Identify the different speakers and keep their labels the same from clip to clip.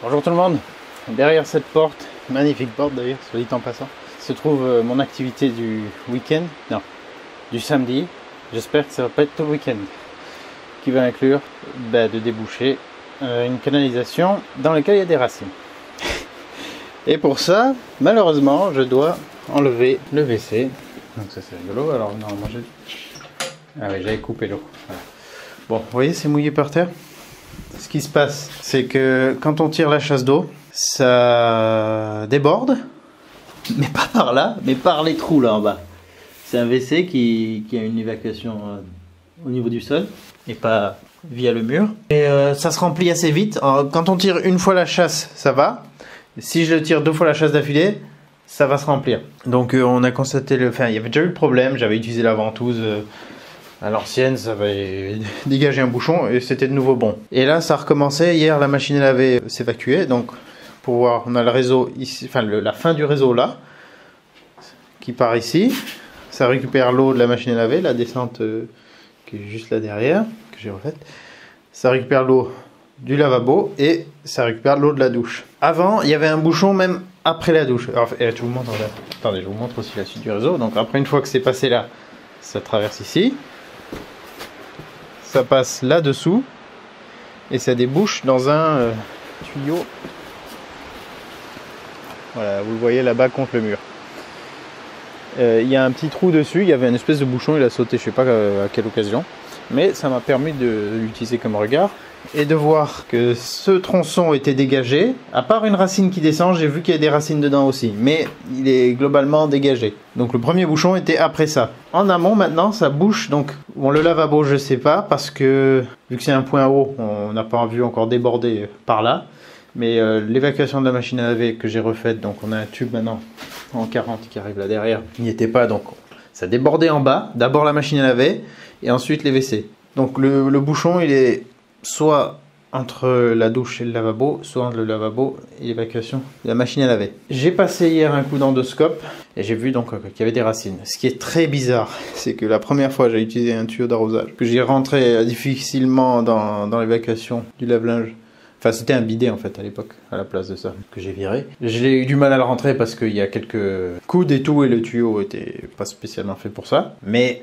Speaker 1: Bonjour tout le monde. Derrière cette porte, magnifique porte d'ailleurs, soit dit en passant, se trouve mon activité du week-end, non, du samedi. J'espère que ça va pas être tout le week-end, qui va inclure de déboucher une canalisation dans laquelle il y a des racines. Et pour ça, malheureusement, je dois enlever le WC. Donc ça c'est rigolo. Alors normalement ah oui, j'avais coupé l'eau. Voilà. Bon, vous voyez, c'est mouillé par terre. Ce qui se passe, c'est que quand on tire la chasse d'eau, ça déborde, mais pas par là, mais par les trous là en bas. C'est un WC qui a une évacuation au niveau du sol et pas via le mur. Et ça se remplit assez vite. Alors, quand on tire une fois la chasse, ça va. Si je le tire deux fois la chasse d'affilée, ça va se remplir. Donc on a constaté enfin, il y avait déjà eu le problème. J'avais utilisé la ventouse à l'ancienne, ça avait dégagé un bouchon et c'était de nouveau bon. Et là, ça recommençait. Hier, la machine à laver s'évacuait. Donc pour voir, on a le réseau ici, enfin la fin du réseau là, qui part ici. Ça récupère l'eau de la machine à laver, la descente qui est juste là derrière, que j'ai refaite. Ça récupère l'eau du lavabo et ça récupère l'eau de la douche. Avant, il y avait un bouchon même après la douche. Alors, je vous montre, attendez, je vous montre aussi la suite du réseau. Donc après, une fois que c'est passé là, ça traverse ici. Ça passe là-dessous et ça débouche dans un tuyau. Voilà, vous le voyez là-bas contre le mur. Il y a un petit trou dessus, il y avait une espèce de bouchon, il a sauté, je sais pas à quelle occasion. Mais ça m'a permis de l'utiliser comme regard et de voir que ce tronçon était dégagé. À part une racine qui descend, j'ai vu qu'il y a des racines dedans aussi, mais il est globalement dégagé. Donc le premier bouchon était après ça. En amont maintenant, ça bouche, donc bon, le lavabo je sais pas, parce que vu que c'est un point haut, on n'a pas vu encore déborder par là. Mais l'évacuation de la machine à laver que j'ai refaite, donc on a un tube maintenant en 40 qui arrive là derrière, il n'y était pas, donc ça débordait en bas, d'abord la machine à laver et ensuite les WC. Donc le bouchon il est soit entre la douche et le lavabo, soit entre le lavabo et l'évacuation de la machine à laver. J'ai passé hier un coup d'endoscope et j'ai vu donc qu'il y avait des racines. Ce qui est très bizarre, c'est que la première fois j'ai utilisé un tuyau d'arrosage, que j'ai rentré difficilement dans l'évacuation du lave-linge. Enfin, c'était un bidet en fait à l'époque, à la place de ça, que j'ai viré. J'ai eu du mal à le rentrer parce qu'il y a quelques coudes et tout, et le tuyau était pas spécialement fait pour ça. Mais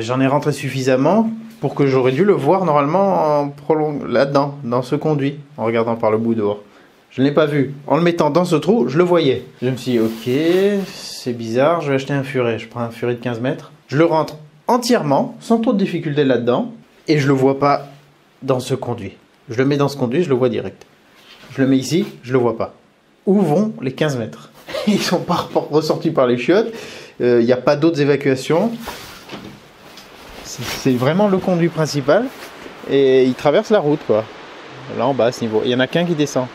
Speaker 1: j'en ai rentré suffisamment pour que j'aurais dû le voir normalement là-dedans, dans ce conduit, en regardant par le bout dehors. Je ne l'ai pas vu. En le mettant dans ce trou, je le voyais. Je me suis dit, ok, c'est bizarre, je vais acheter un furet. Je prends un furet de 15 mètres. Je le rentre entièrement, sans trop de difficulté là-dedans, et je le vois pas dans ce conduit. Je le mets dans ce conduit, je le vois direct. Je le mets ici, je le vois pas. Où vont les 15 mètres? Ils sont pas ressortis par les chiottes. Il n'y a pas d'autres évacuations. C'est vraiment le conduit principal. Et il traverse la route, quoi. Là en bas, à ce niveau. Il y en a qu'un qui descend.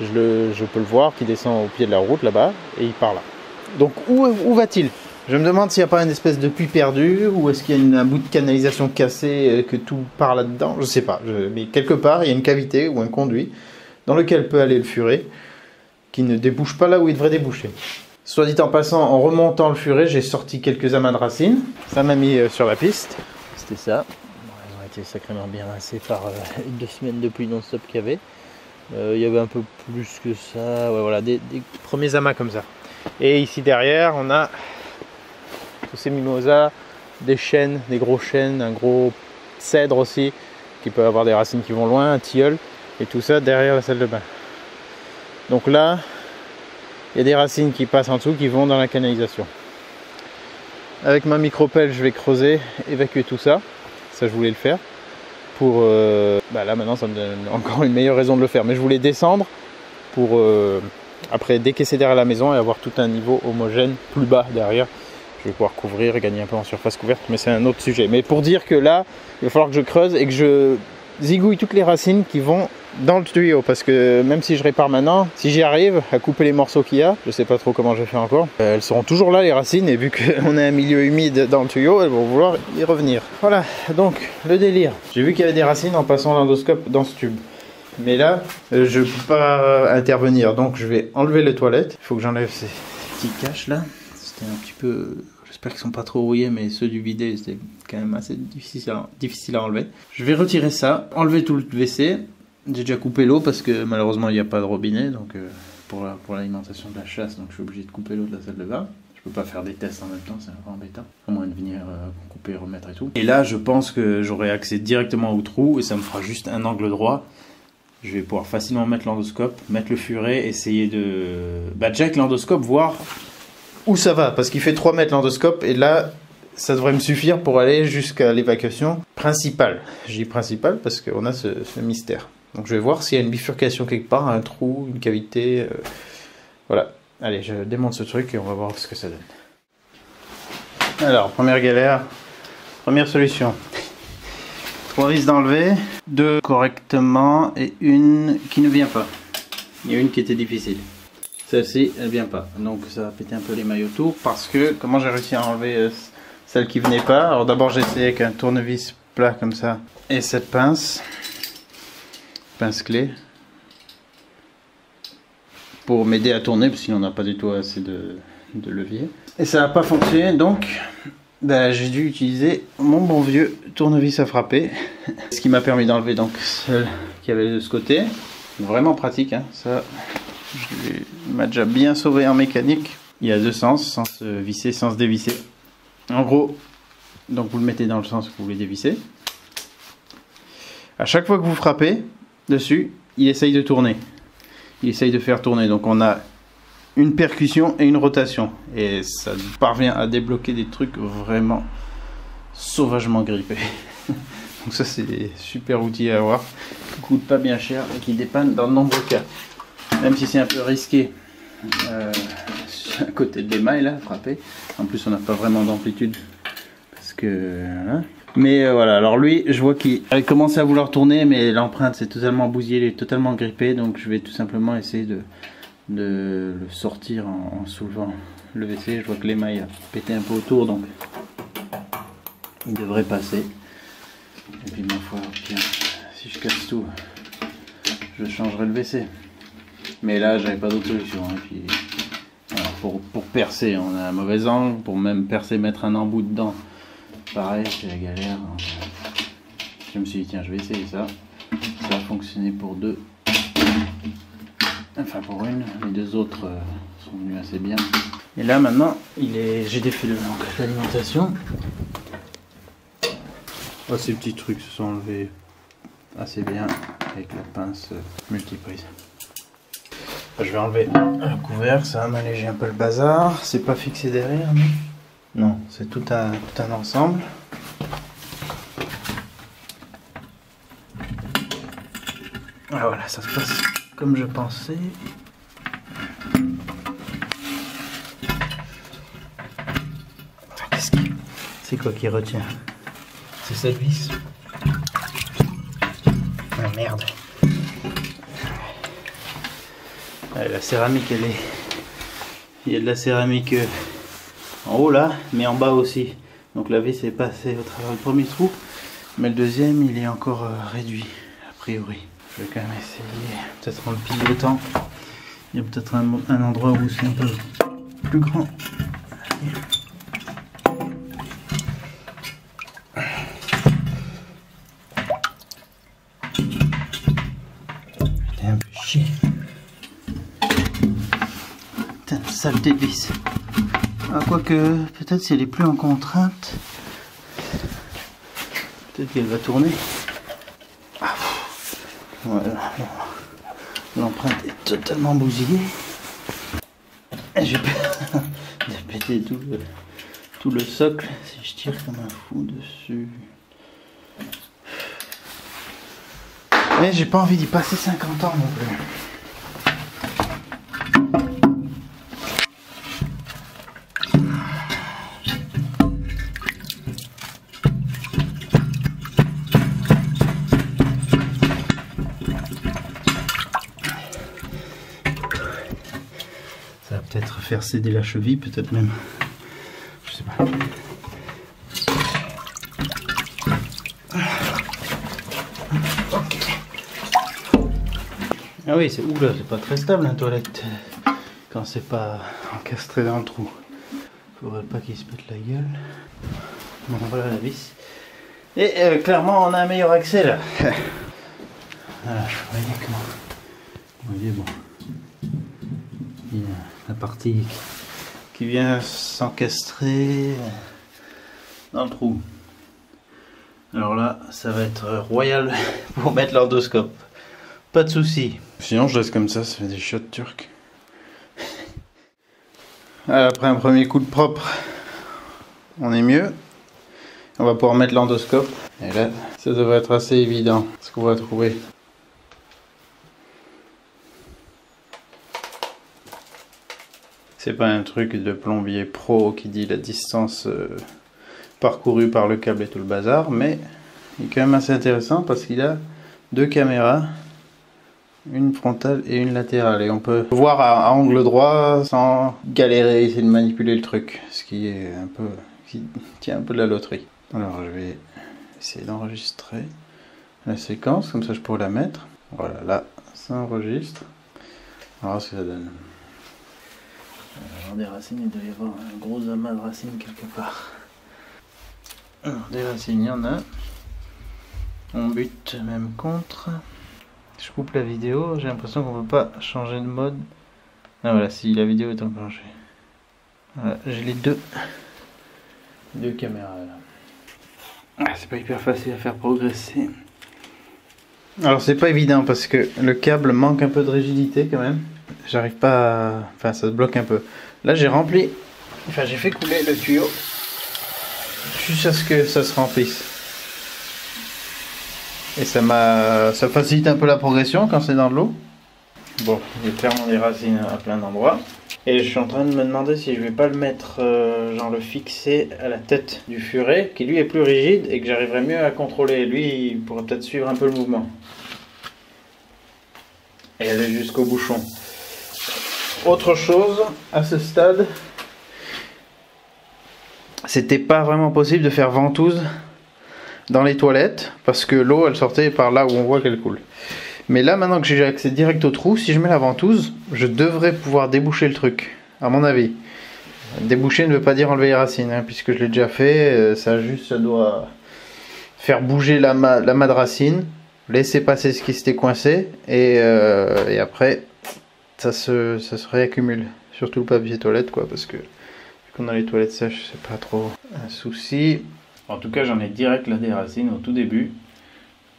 Speaker 1: Je peux le voir, qui descend au pied de la route, là-bas. Et il part là. Donc où va-t-il? Je me demande s'il n'y a pas une espèce de puits perdu, ou est-ce qu'il y a un bout de canalisation cassé, que tout part là-dedans, je sais pas. Mais quelque part, il y a une cavité ou un conduit dans lequel peut aller le furet, qui ne débouche pas là où il devrait déboucher. Soit dit en passant, en remontant le furet, j'ai sorti quelques amas de racines. Ça m'a mis sur la piste. C'était ça. Bon, elles ont été sacrément bien rincées par 2 semaines de pluie non-stop qu'il y avait. Il y avait un peu plus que ça. Ouais, voilà, des premiers amas comme ça. Et ici derrière, on a tous ces mimosas, des chênes, des gros chênes, un gros cèdre aussi, qui peut avoir des racines qui vont loin, un tilleul, et tout ça derrière la salle de bain. Donc là, il y a des racines qui passent en dessous, qui vont dans la canalisation. Avec ma micropelle, je vais creuser, évacuer tout ça. Ça, je voulais le faire. Pour là maintenant, ça me donne encore une meilleure raison de le faire. Mais je voulais descendre pour après décaisser derrière la maison et avoir tout un niveau homogène plus bas derrière. Je vais pouvoir couvrir et gagner un peu en surface couverte, mais c'est un autre sujet. Mais pour dire que là, il va falloir que je creuse et que je zigouille toutes les racines qui vont dans le tuyau. Parce que même si je répare maintenant, si j'y arrive à couper les morceaux qu'il y a, je sais pas trop comment je vais faire encore, elles seront toujours là les racines, et vu qu'on a un milieu humide dans le tuyau, elles vont vouloir y revenir. Voilà, donc le délire. J'ai vu qu'il y avait des racines en passant l'endoscope dans ce tube. Mais là, je peux pas intervenir, donc je vais enlever les toilettes. Il faut que j'enlève ces petits caches là. C'était un petit peu... J'espère qu'ils sont pas trop rouillés, mais ceux du bidet, c'était quand même assez difficile à enlever. Je vais retirer ça, enlever tout le WC, J'ai déjà coupé l'eau parce que malheureusement il n'y a pas de robinet donc pour l'alimentation de la chasse, donc je suis obligé de couper l'eau de la salle de bain. Je peux pas faire des tests en même temps, c'est un peu embêtant. À moins de venir couper, remettre et tout. Et là je pense que j'aurai accès directement au trou et ça me fera juste un angle droit. Je vais pouvoir facilement mettre l'endoscope, mettre le furet, essayer de... Bah déjà avec l'endoscope, voir où ça va. Parce qu'il fait 3 mètres l'endoscope et là, ça devrait me suffire pour aller jusqu'à l'évacuation principale. Je dis principale parce qu'on a ce mystère. Donc je vais voir s'il y a une bifurcation quelque part, un trou, une cavité. Voilà. Allez, je démonte ce truc et on va voir ce que ça donne. Alors, première galère, première solution. 3 vis d'enlever, 2 correctement et une qui ne vient pas. Il y a une qui était difficile. Celle-ci, elle vient pas. Donc ça va péter un peu les mailles autour parce que comment j'ai réussi à enlever celle qui venait pas. Alors d'abord j'ai essayé avec un tournevis plat comme ça et cette pince clé pour m'aider à tourner parce qu'il n'en a pas du tout assez de levier. Et ça n'a pas fonctionné donc ben, j'ai dû utiliser mon bon vieux tournevis à frapper. Ce qui m'a permis d'enlever donc celle qui avait de ce côté. Vraiment pratique, hein. Ça m'a déjà bien sauvé en mécanique. Il y a 2 sens, sens visser, sens dévisser. En gros, donc vous le mettez dans le sens que vous voulez dévisser. À chaque fois que vous frappez dessus, il essaye de tourner. Il essaye de faire tourner. Donc on a une percussion et une rotation. Et ça parvient à débloquer des trucs vraiment sauvagement grippés. Donc ça c'est des super outils à avoir. Qui ne coûtent pas bien cher et qui dépannent dans de nombreux cas. Même si c'est un peu risqué à côté de l'émail là, frapper. En plus on n'a pas vraiment d'amplitude. Parce que... Hein. Mais voilà, alors lui, je vois qu'il a commencé à vouloir tourner, mais l'empreinte c'est totalement bousillé, il est totalement grippé. Donc je vais tout simplement essayer de le sortir en soulevant le WC. Je vois que l'émail a pété un peu autour, donc il devrait passer. Et puis ma foi, bien, si je casse tout, je changerai le WC. Mais là, j'avais pas d'autre solution. Et puis, voilà, pour percer, on a un mauvais angle. Pour même percer, mettre un embout dedans, pareil, c'est la galère. Donc, je me suis dit, tiens, je vais essayer ça. Ça a fonctionné pour 2. Enfin, pour une. Les 2 autres sont venus assez bien. Et là, maintenant, j'ai défait l'alimentation. Oh, ces petits trucs se sont enlevés assez bien avec la pince multiprise. Je vais enlever le couvert, ça va m'alléger un peu le bazar. C'est pas fixé derrière, non, c'est tout un ensemble. Ah, voilà, ça se passe comme je pensais. C'est quoi qui retient? C'est cette vis. Ah merde. La céramique, elle est... Il y a de la céramique en haut là, mais en bas aussi. Donc la vis est passée au travers du premier trou, mais le deuxième, il est encore réduit, a priori. Je vais quand même essayer, peut-être en le pilotant. Il y a peut-être un endroit où c'est un peu plus grand. Un peu chier. Putain, saleté de vis. Ah, quoique, peut-être si elle est plus en contrainte, peut-être qu'elle va tourner. Ah, voilà. L'empreinte est totalement bousillée. Et j'ai pété tout le socle si je tire comme un fou dessus. Mais j'ai pas envie d'y passer 50 ans non plus. Ça va peut-être faire céder la cheville, peut-être même. Je sais pas. Ah oui, c'est pas très stable une toilette quand c'est pas encastré dans le trou. Faudrait pas qu'il se pète la gueule. Bon, voilà la vis. Et clairement, on a un meilleur accès là. Voilà, vous voyez comment. Vous voyez, bon. Il y a la partie qui vient s'encastrer dans le trou. Alors là, ça va être royal pour mettre l'endoscope. Pas de souci. Sinon, je laisse comme ça fait des chiottes turques. Après un premier coup de propre, on est mieux. On va pouvoir mettre l'endoscope. Et là, ça devrait être assez évident ce qu'on va trouver. C'est pas un truc de plombier pro qui dit la distance parcourue par le câble et tout le bazar, mais il est quand même assez intéressant parce qu'il a deux caméras, une frontale et une latérale, et on peut voir à angle droit sans galérer essayer de manipuler le truc, ce qui est un peu, qui tient un peu de la loterie. Alors je vais essayer d'enregistrer la séquence, comme ça je pourrais la mettre. Voilà, là ça enregistre. On va voir ce que ça donne. Alors des racines, il doit y avoir un gros amas de racines quelque part. Alors des racines, il y en a. On bute même contre. Je coupe la vidéo, j'ai l'impression qu'on ne peut pas changer de mode. Ah voilà, si la vidéo est enclenchée. Voilà, j'ai les deux caméras là. Ah, c'est pas hyper facile à faire progresser. Alors c'est pas évident parce que le câble manque un peu de rigidité quand même. J'arrive pas à... Enfin ça se bloque un peu. Là j'ai rempli... Enfin j'ai fait couler le tuyau juste à ce que ça se remplisse. Et ça facilite un peu la progression quand c'est dans de l'eau. Bon, il y a clairement des racines à plein d'endroits. Et je suis en train de me demander si je vais pas le mettre, genre le fixer à la tête du furet, qui lui est plus rigide et que j'arriverai mieux à contrôler. Lui, il pourrait peut-être suivre un peu le mouvement. Et aller jusqu'au bouchon. Autre chose, à ce stade, c'était pas vraiment possible de faire ventouse dans les toilettes, parce que l'eau elle sortait par là où on voit qu'elle coule. Mais là maintenant que j'ai accès direct au trou, si je mets la ventouse, je devrais pouvoir déboucher le truc, à mon avis. Déboucher ne veut pas dire enlever les racines, hein, puisque je l'ai déjà fait, ça doit faire bouger l'amas de racines, laisser passer ce qui s'était coincé, et après ça se réaccumule, surtout le papier toilette quoi, parce que vu qu'on a les toilettes sèches, c'est pas trop un souci. En tout cas, j'en ai direct là des racines au tout début.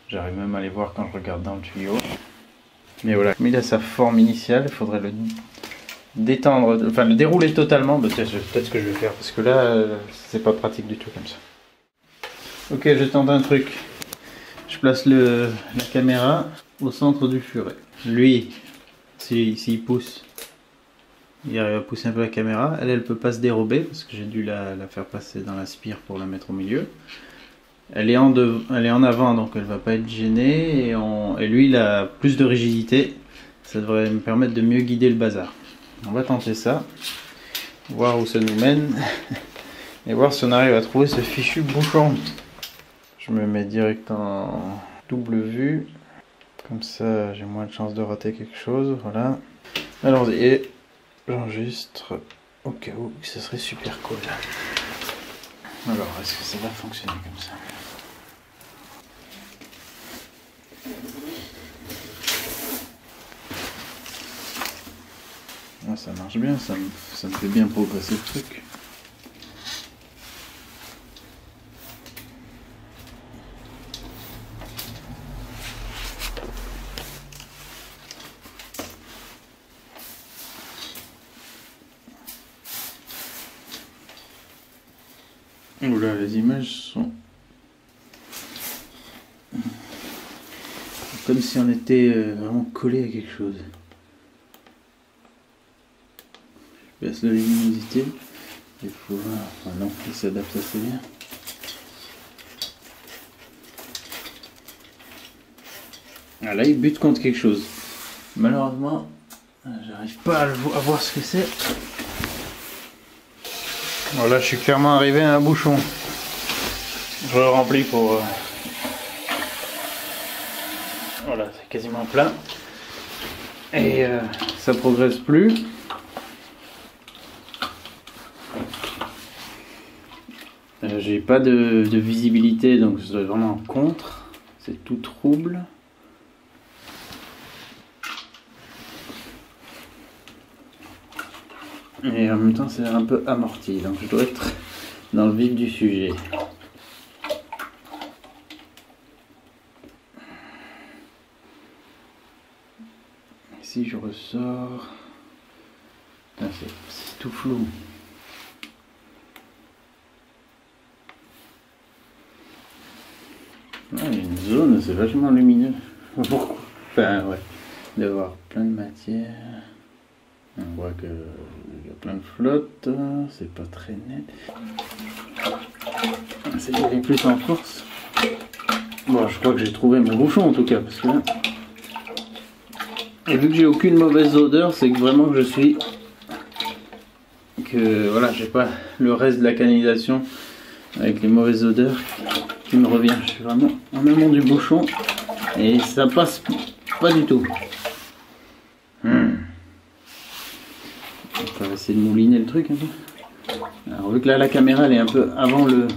Speaker 1: J'arrive même à les voir quand je regarde dans le tuyau. Mais voilà, comme il a sa forme initiale, il faudrait le détendre, enfin le dérouler totalement. Bah, peut-être ce que je vais faire, parce que là, c'est pas pratique du tout comme ça. Ok, je tente un truc. Je place la caméra au centre du furet. Lui, s'il pousse, il arrive à pousser un peu la caméra. Elle peut pas se dérober parce que j'ai dû la faire passer dans la spire pour la mettre au milieu. Elle est en avant, donc elle va pas être gênée. Et lui, il a plus de rigidité. Ça devrait me permettre de mieux guider le bazar. On va tenter ça. Voir où ça nous mène. Et voir si on arrive à trouver ce fichu bouchon. Je me mets direct en double vue. Comme ça, j'ai moins de chances de rater quelque chose. Voilà. Alors, et j'enregistre au cas où, ce serait super cool. Alors, est-ce que ça va fonctionner comme ça? Ah, ça marche bien, ça me fait bien progresser le truc. Oula, les images sont comme si on était vraiment collé à quelque chose. Je baisse la luminosité. Il faut voir. Ah non, il s'adapte assez bien. Ah là, il bute contre quelque chose. Malheureusement, j'arrive pas à voir ce que c'est. Voilà, je suis clairement arrivé à un bouchon. Je le remplis pour... Voilà, c'est quasiment plein. Et ça progresse plus. J'ai pas de visibilité, donc c'est vraiment en contre. C'est tout trouble. Et en même temps c'est un peu amorti, donc je dois être dans le vif du sujet. Si je ressors, c'est tout flou. Ah, il y a une zone, c'est vachement lumineux. Pourquoi? Enfin ouais, il doit y avoir plein de matière. On voit que il y a plein de flotte, c'est pas très net. C'est d'y aller plus en force. Bon, je crois que j'ai trouvé mon bouchon en tout cas, parce que là... Et vu que j'ai aucune mauvaise odeur, c'est que vraiment que je suis... Que voilà, j'ai pas le reste de la canalisation avec les mauvaises odeurs qui me revient. Je suis vraiment en amont du bouchon et ça passe pas du tout. On va essayer de mouliner le truc un peu. Alors vu que là la caméra elle est un peu avant le...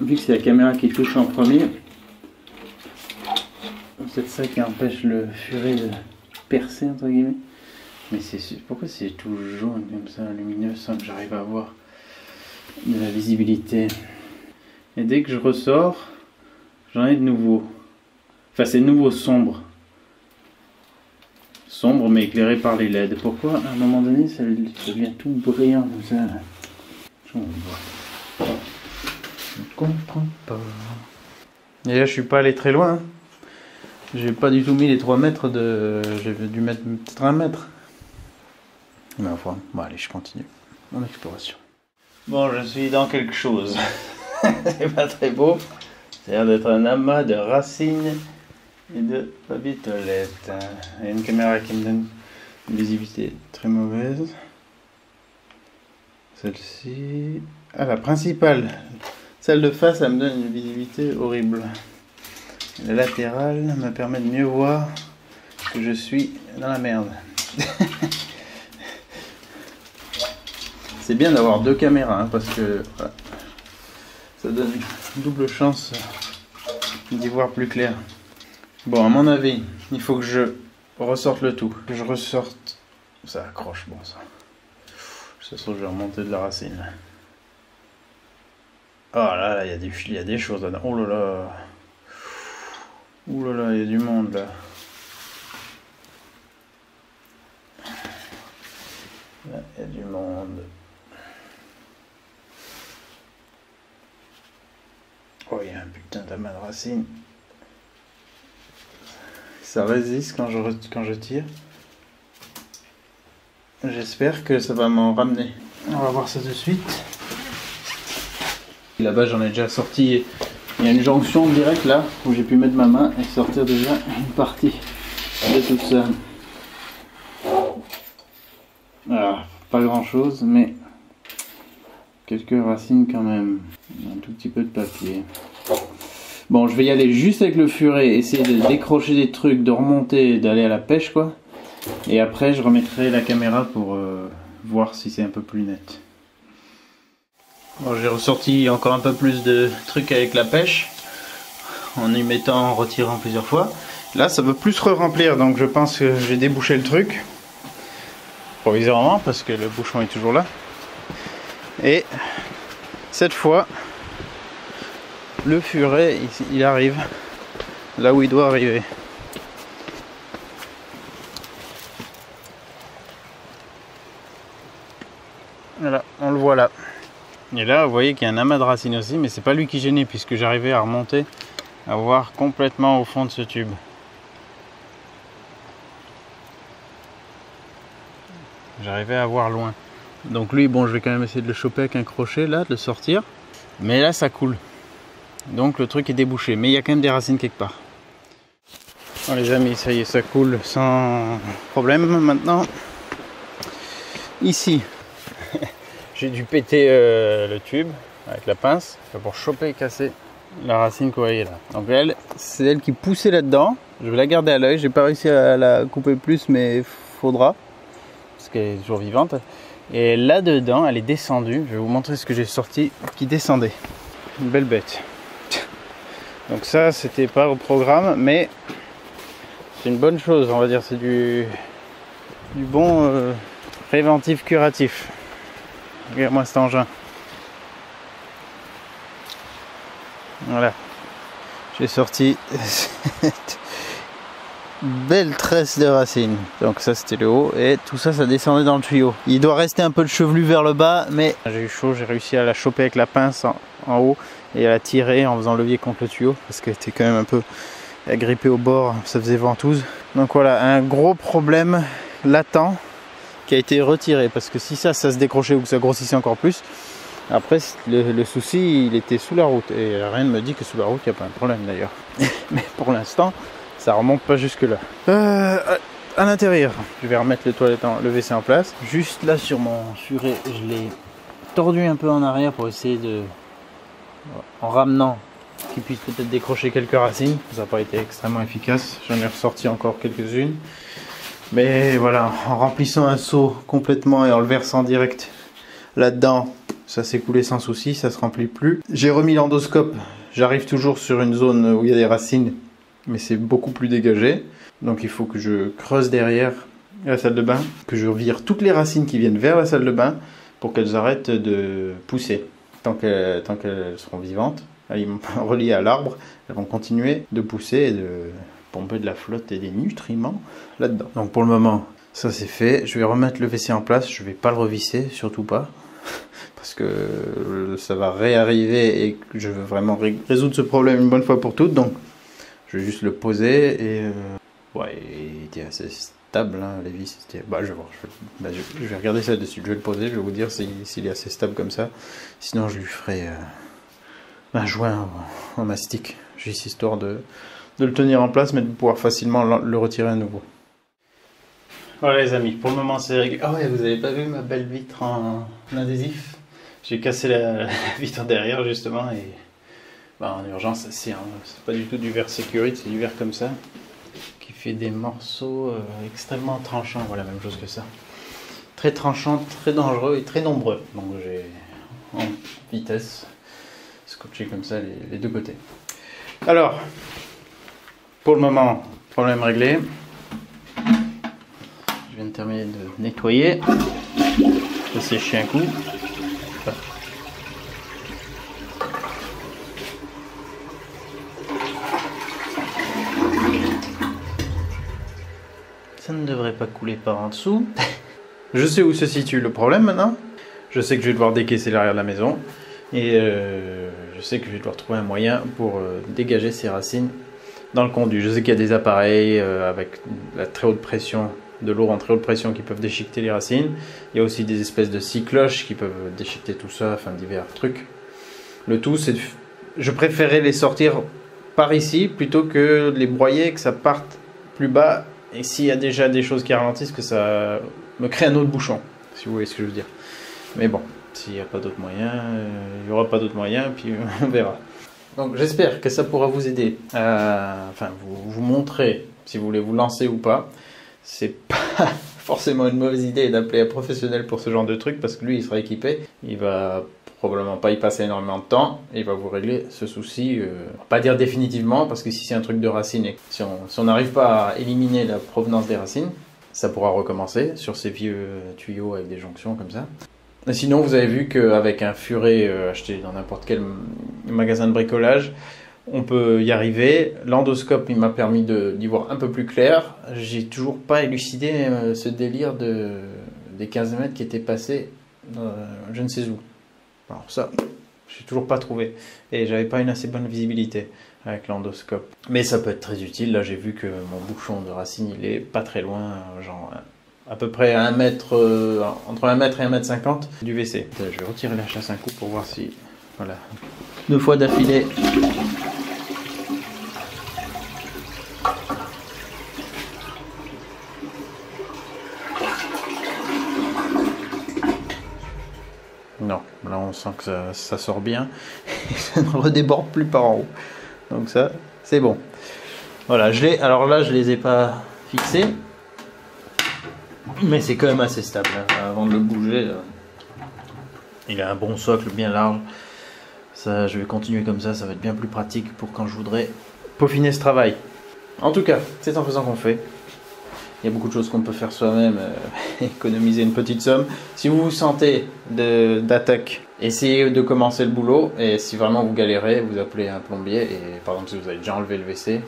Speaker 1: Vu que c'est la caméra qui touche en premier, c'est ça qui empêche le furet de percer entre guillemets. Mais pourquoi c'est tout jaune comme ça, lumineux, sans que j'arrive à avoir de la visibilité. Et dès que je ressors, j'en ai de nouveau. Enfin c'est de nouveau sombre. Sombre mais éclairé par les LED. Pourquoi à un moment donné ça devient tout brillant comme ça? Je ne comprends pas. Et là je suis pas allé très loin. Hein. J'ai pas du tout mis les 3 mètres de... J'ai dû mettre peut-être 1 mètre. Mais enfin, bon allez je continue mon exploration. Bon je suis dans quelque chose. C'est pas très beau. Ça a l'air d'être un amas de racines et de papier toilette. Il y a une caméra qui me donne une visibilité très mauvaise. Celle-ci... Ah la principale. Celle de face elle me donne une visibilité horrible. La latérale me permet de mieux voir que je suis dans la merde. C'est bien d'avoir 2 caméras hein, parce que voilà, ça donne une double chance d'y voir plus clair. Bon, à mon avis, il faut que je ressorte le tout. Que je ressorte. Ça accroche, bon ça. Je sais que je vais remonter de la racine. Oh là là, il y a des choses là-dedans. Oh là là. Ouh là là, il y a du monde là. Là, il y a du monde. Oh, il y a un putain d'amas de racines. Ça résiste quand je tire. J'espère que ça va m'en ramener. On va voir ça de suite. Là-bas, j'en ai déjà sorti. Il y a une jonction directe là où j'ai pu mettre ma main et sortir déjà une partie de tout ça. Alors, pas grand chose, mais quelques racines quand même. Un tout petit peu de papier. Bon, je vais y aller juste avec le furet, essayer de décrocher des trucs, de remonter, d'aller à la pêche quoi. Et après, je remettrai la caméra pour voir si c'est un peu plus net. Bon, j'ai ressorti encore un peu plus de trucs avec la pêche en y mettant, en retirant plusieurs fois. Là, ça veut plus se remplir, donc je pense que j'ai débouché le truc provisoirement parce que le bouchon est toujours là. Et cette fois, le furet, il arrive là où il doit arriver. Voilà, on le voit là. Et là, vous voyez qu'il y a un amas de racines aussi, mais c'est pas lui qui gênait puisque j'arrivais à remonter, à voir complètement au fond de ce tube. J'arrivais à voir loin. Donc lui, bon, je vais quand même essayer de le choper avec un crochet là, de le sortir. Mais là, ça coule. Donc le truc est débouché, mais il y a quand même des racines quelque part. Bon les amis, ça y est, ça coule sans problème maintenant. Ici, j'ai dû péter le tube avec la pince pour choper et casser la racine que vous voyez là. Donc elle, c'est elle qui poussait là-dedans. Je vais la garder à l'œil, j'ai pas réussi à la couper plus, mais faudra, parce qu'elle est toujours vivante. Et là-dedans, elle est descendue. Je vais vous montrer ce que j'ai sorti qui descendait. Une belle bête. Donc ça, c'était pas au programme, mais c'est une bonne chose, on va dire. C'est du bon Préventif curatif. Regarde-moi cet engin. Voilà. J'ai sorti cette belle tresse de racines. Donc ça c'était le haut et tout ça, ça descendait dans le tuyau. Il doit rester un peu de chevelu vers le bas, mais j'ai eu chaud, j'ai réussi à la choper avec la pince en haut et à la tirer en faisant levier contre le tuyau parce qu'elle était quand même un peu agrippée au bord, ça faisait ventouse. Donc voilà, un gros problème latent qui a été retiré parce que si ça se décrochait ou que ça grossissait encore plus, après le souci il était sous la route et rien ne me dit que sous la route il n'y a pas un problème d'ailleurs. Mais pour l'instant ça remonte pas jusque là. À l'intérieur, je vais remettre le WC en place. Juste là sur mon furet, je l'ai tordu un peu en arrière pour essayer de, en ramenant, qu'il puisse peut-être décrocher quelques racines. Ça n'a pas été extrêmement efficace. J'en ai ressorti encore quelques-unes. Mais voilà, en remplissant un seau complètement et en le versant direct là-dedans, ça s'est coulé sans souci, ça se remplit plus. J'ai remis l'endoscope. J'arrive toujours sur une zone où il y a des racines, mais c'est beaucoup plus dégagé. Donc il faut que je creuse derrière la salle de bain, que je vire toutes les racines qui viennent vers la salle de bain pour qu'elles arrêtent de pousser. Tant qu'elles seront vivantes, reliées à l'arbre, elles vont continuer de pousser et de pomper de la flotte et des nutriments là-dedans. Donc pour le moment, ça c'est fait. Je vais remettre le WC en place, je vais pas le revisser, surtout pas. Parce que ça va réarriver et que je veux vraiment résoudre ce problème une bonne fois pour toutes. Donc je vais juste le poser et ouais, il était assez stable hein, les vis. Bah, je vais voir, je vais regarder ça dessus. Je vais le poser, je vais vous dire s'il est assez stable comme ça. Sinon je lui ferai un joint en mastic, juste histoire de le tenir en place, mais de pouvoir facilement le retirer à nouveau. Voilà les amis, pour le moment c'est réglé. Ah ouais, vous avez pas vu ma belle vitre en adhésif? J'ai cassé la vitre derrière justement et bah, en urgence, c'est pas du tout du verre sécurité, c'est du verre comme ça qui fait des morceaux extrêmement tranchants. Voilà, même chose que ça. Très tranchant, très dangereux et très nombreux. Donc j'ai en vitesse scotché comme ça les deux côtés. Alors, pour le moment, problème réglé. Je viens de terminer de nettoyer. Je vais sécher un coup. Ça ne devrait pas couler par en dessous. Je sais où se situe le problème maintenant. Je sais que je vais devoir décaisser l'arrière de la maison. Et je sais que je vais devoir trouver un moyen pour dégager ces racines dans le conduit. Je sais qu'il y a des appareils avec la très haute pression, de l'eau en très haute pression qui peuvent déchiqueter les racines. Il y a aussi des espèces de scie cloches qui peuvent déchiqueter tout ça, enfin divers trucs. Le tout, c'est je préférais les sortir par ici plutôt que de les broyer, que ça parte plus bas. Et s'il y a déjà des choses qui ralentissent, que ça me crée un autre bouchon, si vous voyez ce que je veux dire. Mais bon, s'il n'y a pas d'autre moyen, il n'y aura pas d'autre moyen, puis on verra. Donc j'espère que ça pourra vous aider à vous montrer si vous voulez vous lancer ou pas. C'est pas forcément une mauvaise idée d'appeler un professionnel pour ce genre de truc parce que lui il sera équipé. Il va probablement pas y passer énormément de temps et il va vous régler ce souci. Pas dire définitivement parce que si c'est un truc de racines et si on n'arrive pas à éliminer la provenance des racines, ça pourra recommencer sur ces vieux tuyaux avec des jonctions comme ça. Et sinon, vous avez vu qu'avec un furet acheté dans n'importe quel magasin de bricolage, on peut y arriver. L'endoscope, il m'a permis d'y voir un peu plus clair. J'ai toujours pas élucidé ce délire des 15 mètres qui étaient passés je ne sais où. Alors ça, j'ai toujours pas trouvé. Et j'avais pas une assez bonne visibilité avec l'endoscope. Mais ça peut être très utile. Là, j'ai vu que mon bouchon de racine, il est pas très loin, genre à peu près à 1 mètre, entre 1 mètre et 1 mètre 50 du WC. Je vais retirer la chasse un coup pour voir si, voilà, 2 fois d'affilée. Non, là on sent que ça sort bien et ça ne redéborde plus par en haut. Donc ça, c'est bon. Voilà, alors là je les ai pas fixés. Mais c'est quand même assez stable hein. Avant de le bouger. Il a un bon socle bien large. Ça, je vais continuer comme ça va être bien plus pratique pour quand je voudrais peaufiner ce travail. En tout cas, c'est en faisant qu'on fait. Il y a beaucoup de choses qu'on peut faire soi-même, économiser une petite somme. Si vous vous sentez d'attaque, essayez de commencer le boulot. Et si vraiment vous galérez, vous appelez un plombier. Et par exemple, si vous avez déjà enlevé le WC,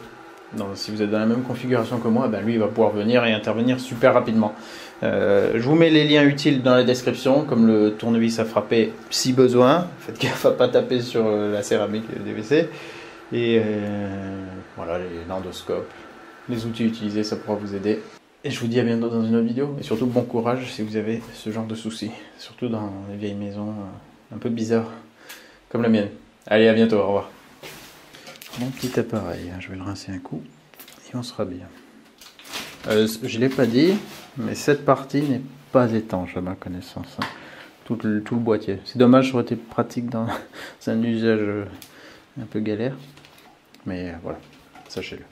Speaker 1: si vous êtes dans la même configuration que moi, ben lui il va pouvoir venir et intervenir super rapidement. Je vous mets les liens utiles dans la description, comme le tournevis à frapper si besoin. Faites gaffe à pas taper sur la céramique des WC. Et voilà, l'endoscope, les outils utilisés, ça pourra vous aider. Et je vous dis à bientôt dans une autre vidéo. Et surtout bon courage si vous avez ce genre de soucis. Surtout dans les vieilles maisons un peu bizarres, comme la mienne. Allez, à bientôt, au revoir. Mon petit appareil, je vais le rincer un coup et on sera bien. Je ne l'ai pas dit, mais cette partie n'est pas étanche à ma connaissance. Tout le boîtier. C'est dommage, ça aurait été pratique dans un usage un peu galère. Mais voilà, sachez-le.